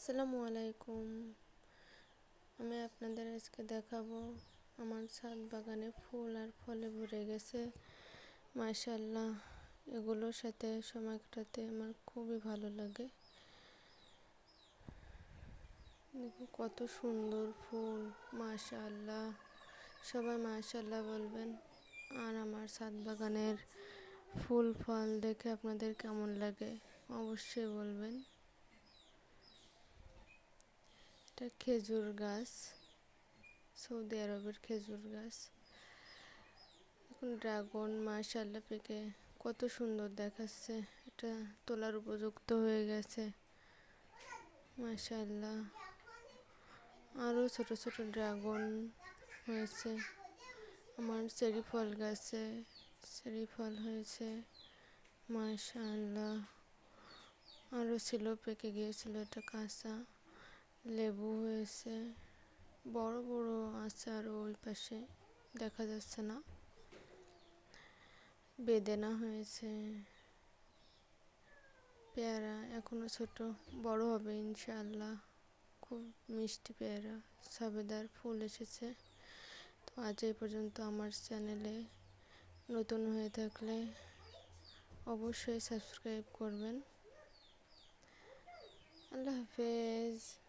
আসসালামু আলাইকুম। আমি আপনাদের আজকে দেখাবো আমার ছাদ বাগানে ফুল আর ফলে ভরে গেছে। মাশাআল্লাহ, এগুলোর সাথে সময় কাটাতে আমার খুবই ভালো লাগে। দেখো কত সুন্দর ফুল, মাশাআল্লাহ। সবাই মাশাআল্লাহ বলবেন। আর আমার ছাদ বাগানের ফুল ফল দেখে আপনাদের কেমন লাগে অবশ্যই বলবেন। এটা খেজুর গাছ, সৌদি আরবের খেজুর গাছ। এখন ড্রাগন মাশাআল্লাহ পেকে কত সুন্দর দেখাচ্ছে। এটা তোলার উপযুক্ত হয়ে গেছে মাশাআল্লাহ। আরও ছোট ছোট ড্রাগন হয়েছে। আমার চেরি ফল গাছে চেরি ফল হয়েছে মাশাআল্লাহ। আরও ছিল, পেকে গিয়েছিল, এটা কাঁচা। লেবু হয়েছে, বড় বড় আছে, আর ওই পাশে দেখা যাচ্ছে না। বেদেনা হয়েছে, পেয়ারা এখনো ছোট, বড় হবে ইনশাআল্লাহ। খুব মিষ্টি পেয়ারা, সবেদার ফুল এসেছে। তো আজ এই পর্যন্ত। আমার চ্যানেলে নতুন হয়ে থাকলে অবশ্যই সাবস্ক্রাইব করবেন। আল্লাহ হাফেজ।